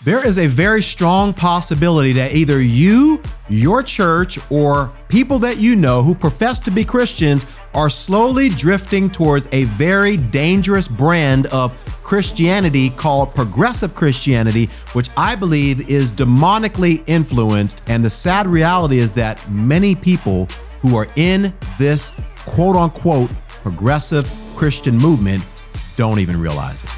There is a very strong possibility that either you, your church, or people that you know who profess to be Christians are slowly drifting towards a very dangerous brand of Christianity called progressive Christianity, which I believe is demonically influenced. And the sad reality is that many people who are in this quote unquote progressive Christian movement don't even realize it.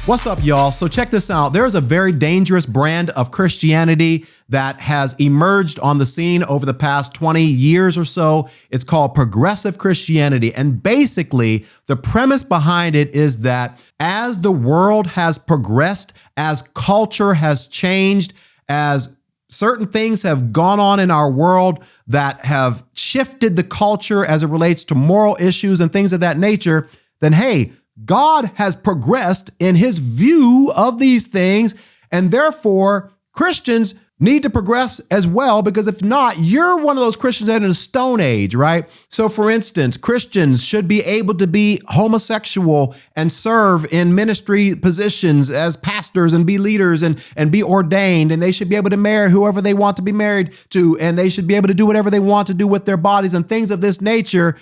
What's up, y'all? So check this out. There's a very dangerous brand of Christianity that has emerged on the scene over the past 20 years or so. It's called progressive Christianity. And basically, the premise behind it is that as the world has progressed, as culture has changed, as certain things have gone on in our world that have shifted the culture as it relates to moral issues and things of that nature, then hey, God has progressed in his view of these things, and therefore Christians need to progress as well, because if not, you're one of those Christians that are in a stone age, right? So for instance, Christians should be able to be homosexual and serve in ministry positions as pastors and be leaders and be ordained, and they should be able to marry whoever they want to be married to, and they should be able to do whatever they want to do with their bodies and things of this nature.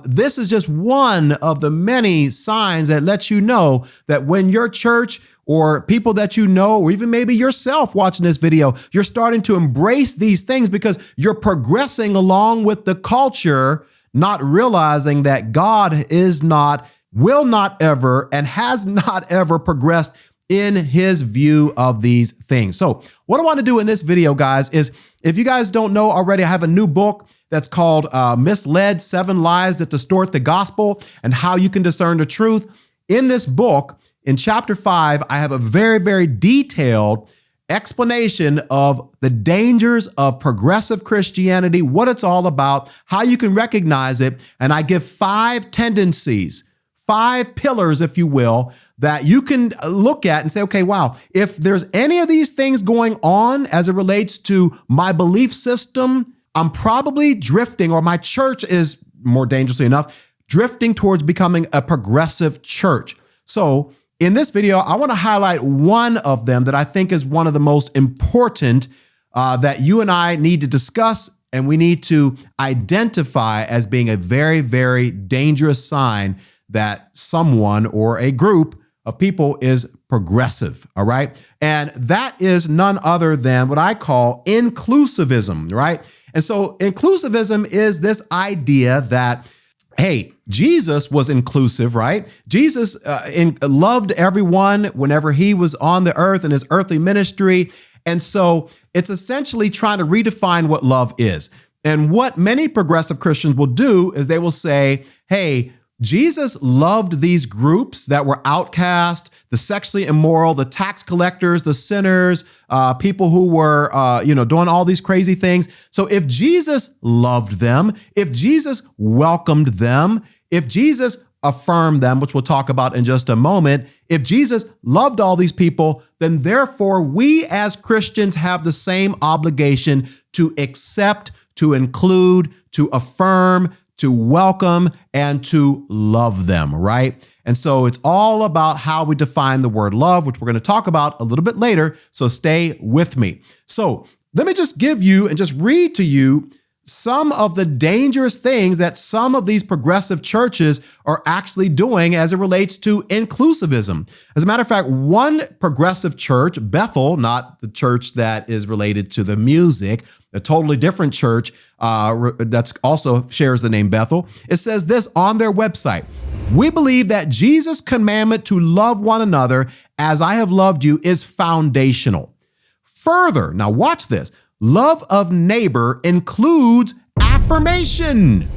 This is just one of the many signs that lets you know that when your church or people that you know, or even maybe yourself watching this video, you're starting to embrace these things because you're progressing along with the culture, not realizing that God is not, will not ever, and has not ever progressed in his view of these things. So what I want to do in this video, guys, is if you guys don't know already, I have a new book that's called MISLED, 7 Lies That Distort the Gospel and How You Can Discern the Truth. In this book, in chapter 5, I have a very, very detailed explanation of the dangers of progressive Christianity, what it's all about, how you can recognize it. And I give 5 tendencies, 5 pillars, if you will, that you can look at and say, okay, wow, if there's any of these things going on as it relates to my belief system, I'm probably drifting, or my church is, more dangerously enough, drifting towards becoming a progressive church. So in this video, I want to highlight one of them that I think is one of the most important that you and I need to discuss, and we need to identify as being a very, very dangerous sign that someone or a group of people is progressive, all right? And that is none other than what I call inclusivism, right? And so inclusivism is this idea that, hey, Jesus was inclusive, right? Jesus loved everyone whenever he was on the earth in his earthly ministry. And so it's essentially trying to redefine what love is. And what many progressive Christians will do is they will say, hey, Jesus loved these groups that were outcast, the sexually immoral, the tax collectors, the sinners, people who were, doing all these crazy things. So if Jesus loved them, if Jesus welcomed them, if Jesus affirmed them, which we'll talk about in just a moment, if Jesus loved all these people, then therefore we as Christians have the same obligation to accept, to include, to affirm, to welcome, and to love them, right? And so it's all about how we define the word love, which we're going to talk about a little bit later. So stay with me. So let me just give you and just read to you some of the dangerous things that some of these progressive churches are actually doing as it relates to inclusivism. As a matter of fact, one progressive church, Bethel, not the church that is related to the music, a totally different church that's also shares the name Bethel. It says this on their website: we believe that Jesus' commandment to love one another as I have loved you is foundational. Further, now watch this, love of neighbor includes affirmation.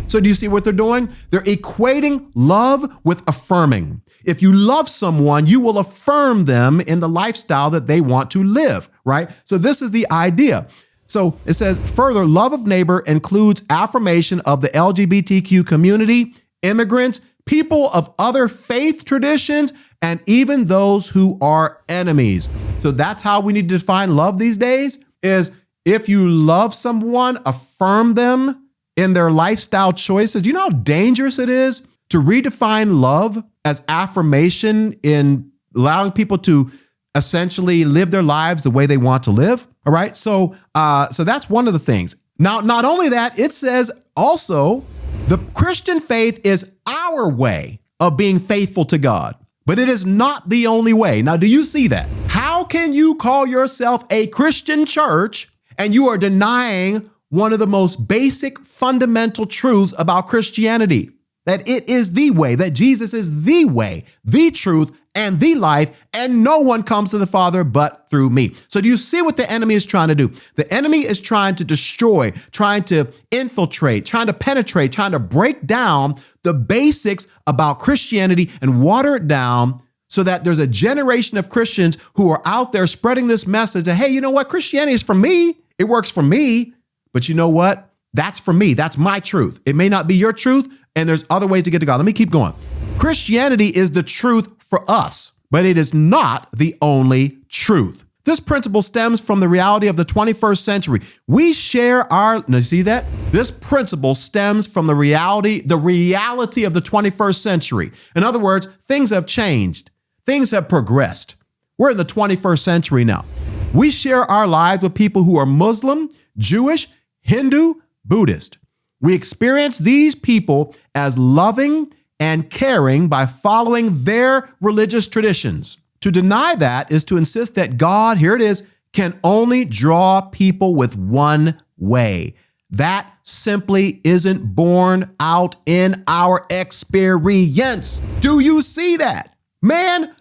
So do you see what they're doing? They're equating love with affirming. If you love someone, you will affirm them in the lifestyle that they want to live, right? So this is the idea. So it says, further, love of neighbor includes affirmation of the LGBTQ community, immigrants, people of other faith traditions, and even those who are enemies. So that's how we need to define love these days, is if you love someone, affirm them in their lifestyle choices. Do you know how dangerous it is to redefine love as affirmation in allowing people to essentially live their lives the way they want to live. All right. So that's one of the things. Now, not only that, it says also the Christian faith is our way of being faithful to God, but it is not the only way. Now, do you see that? How can you call yourself a Christian church and you are denying one of the most basic fundamental truths about Christianity? That it is the way, that Jesus is the way, the truth, and the life, and no one comes to the Father but through me. So do you see what the enemy is trying to do? The enemy is trying to destroy, trying to infiltrate, trying to penetrate, trying to break down the basics about Christianity and water it down so that there's a generation of Christians who are out there spreading this message that, hey, you know what? Christianity is for me. It works for me. But you know what? That's for me. That's my truth. It may not be your truth, and there's other ways to get to God. Let me keep going. Christianity is the truth for us, but it is not the only truth. This principle stems from the reality of the 21st century. We share now see that? This principle stems from the reality of the 21st century. In other words, things have changed. Things have progressed. We're in the 21st century now. We share our lives with people who are Muslim, Jewish, Hindu, Buddhist. We experience these people as loving and caring by following their religious traditions. To deny that is to insist that God, here it is, can only draw people with one way. That simply isn't borne out in our experience. Do you see that? Man,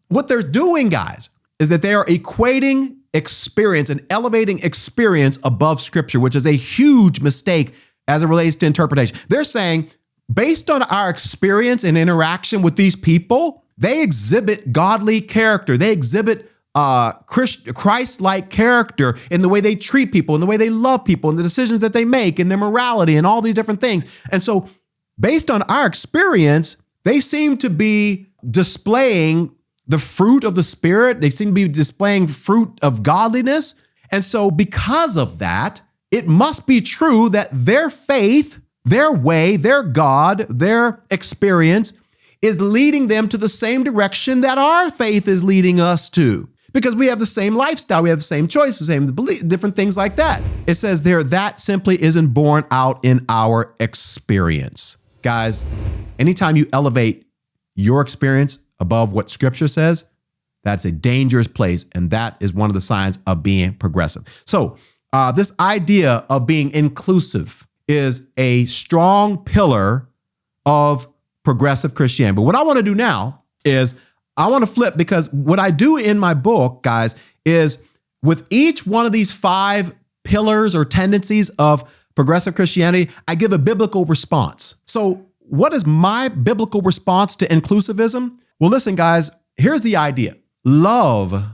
what they're doing, guys, is that they are equating experience and elevating experience above Scripture, which is a huge mistake as it relates to interpretation. They're saying, based on our experience and interaction with these people, they exhibit godly character. They exhibit Christ-like character in the way they treat people, in the way they love people, in the decisions that they make, in their morality, and all these different things. And so, based on our experience, they seem to be displaying the fruit of the Spirit. They seem to be displaying fruit of godliness. And so, because of that, it must be true that their faith, their way, their God, their experience is leading them to the same direction that our faith is leading us to. Because we have the same lifestyle, we have the same choices, same belief, different things like that. It says there, that simply isn't borne out in our experience. Guys, anytime you elevate your experience above what Scripture says, that's a dangerous place. And that is one of the signs of being progressive. So this idea of being inclusive is a strong pillar of progressive Christianity. But what I want to do now is I want to flip, because what I do in my book, guys, is with each one of these 5 pillars or tendencies of progressive Christianity, I give a biblical response. So what is my biblical response to inclusivism? Well, listen, guys, here's the idea. Love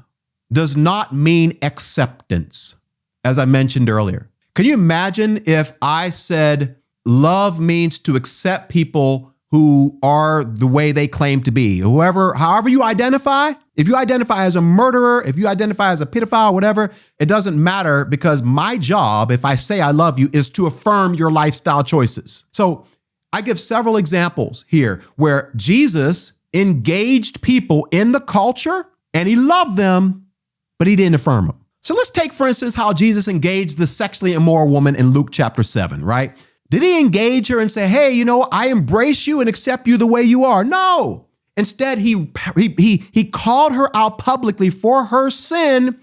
does not mean acceptance, as I mentioned earlier. Can you imagine if I said love means to accept people who are the way they claim to be? However you identify, if you identify as a murderer, if you identify as a pedophile, whatever, it doesn't matter, because my job, if I say I love you, is to affirm your lifestyle choices. So I give several examples here where Jesus engaged people in the culture and he loved them, but he didn't affirm them. So let's take, for instance, how Jesus engaged the sexually immoral woman in Luke chapter 7, right? Did he engage her and say, hey, you know, I embrace you and accept you the way you are? No. Instead, he called her out publicly for her sin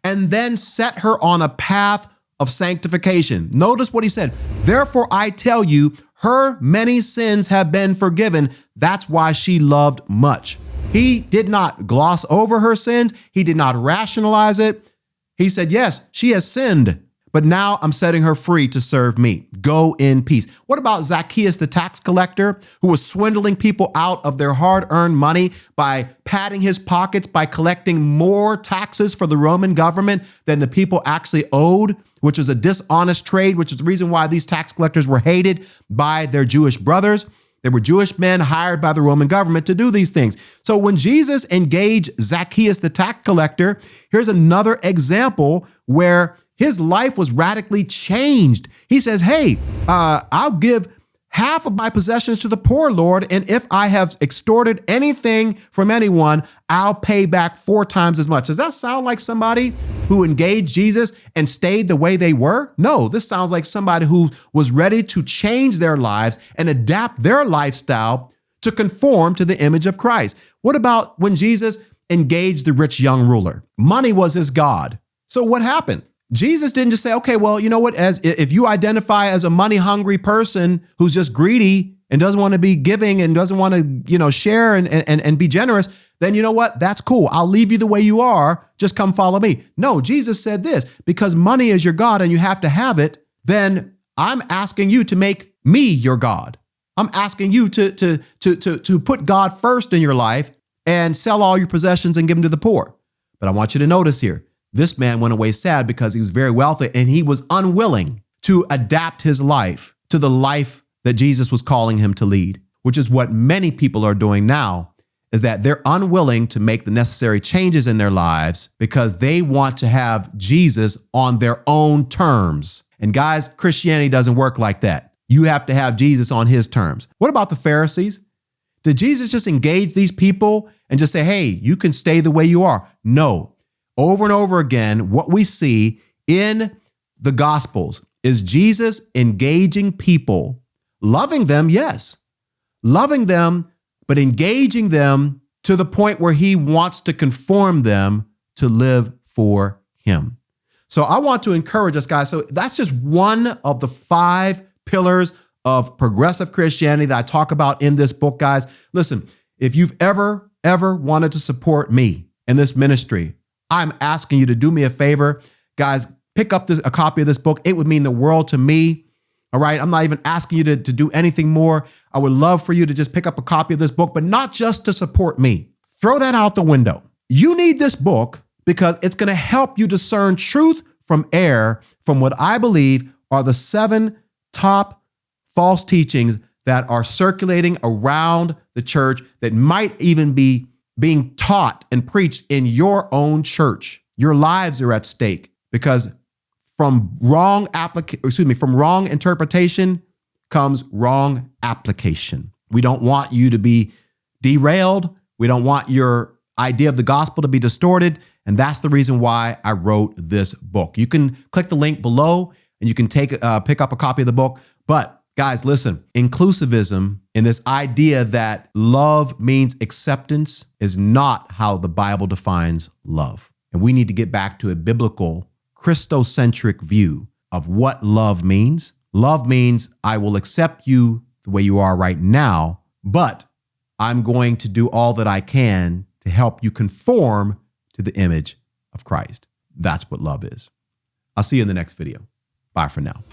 and then set her on a path of sanctification. Notice what he said. Therefore, I tell you, her many sins have been forgiven. That's why she loved much. He did not gloss over her sins. He did not rationalize it. He said, yes, she has sinned, but now I'm setting her free to serve me. Go in peace. What about Zacchaeus, the tax collector, who was swindling people out of their hard-earned money by padding his pockets, by collecting more taxes for the Roman government than the people actually owed, which was a dishonest trade, which is the reason why these tax collectors were hated by their Jewish brothers. They were Jewish men hired by the Roman government to do these things. So when Jesus engaged Zacchaeus, the tax collector, here's another example where his life was radically changed. He says, hey, I'll give half of my possessions to the poor, Lord. And if I have extorted anything from anyone, I'll pay back 4 times as much. Does that sound like somebody who engaged Jesus and stayed the way they were? No, this sounds like somebody who was ready to change their lives and adapt their lifestyle to conform to the image of Christ. What about when Jesus engaged the rich young ruler? Money was his God. So what happened? Jesus didn't just say, okay, well, you know what, if you identify as a money hungry person who's just greedy and doesn't want to be giving and doesn't want to, share and be generous, then you know what, that's cool. I'll leave you the way you are. Just come follow me. No, Jesus said this, because money is your God and you have to have it, then I'm asking you to make me your God. I'm asking you to put God first in your life and sell all your possessions and give them to the poor. But I want you to notice here, this man went away sad because he was very wealthy and he was unwilling to adapt his life to the life that Jesus was calling him to lead, which is what many people are doing now, is that they're unwilling to make the necessary changes in their lives because they want to have Jesus on their own terms. And guys, Christianity doesn't work like that. You have to have Jesus on his terms. What about the Pharisees? Did Jesus just engage these people and just say, hey, you can stay the way you are? No. Over and over again, what we see in the Gospels is Jesus engaging people, loving them, yes, loving them, but engaging them to the point where he wants to conform them to live for him. So I want to encourage us, guys. So that's just one of the 5 pillars of progressive Christianity that I talk about in this book, guys. Listen, if you've ever wanted to support me in this ministry, I'm asking you to do me a favor. Guys, pick up a copy of this book. It would mean the world to me. All right. I'm not even asking you to do anything more. I would love for you to just pick up a copy of this book, but not just to support me. Throw that out the window. You need this book because it's going to help you discern truth from error from what I believe are the 7 top false teachings that are circulating around the church that might even be being taught and preached in your own church. Your lives are at stake because from wrong interpretation comes wrong application. We don't want you to be derailed. We don't want your idea of the gospel to be distorted. And that's the reason why I wrote this book. You can click the link below and you can pick up a copy of the book. But guys, listen, inclusivism and this idea that love means acceptance is not how the Bible defines love. And we need to get back to a biblical, Christocentric view of what love means. Love means I will accept you the way you are right now, but I'm going to do all that I can to help you conform to the image of Christ. That's what love is. I'll see you in the next video. Bye for now.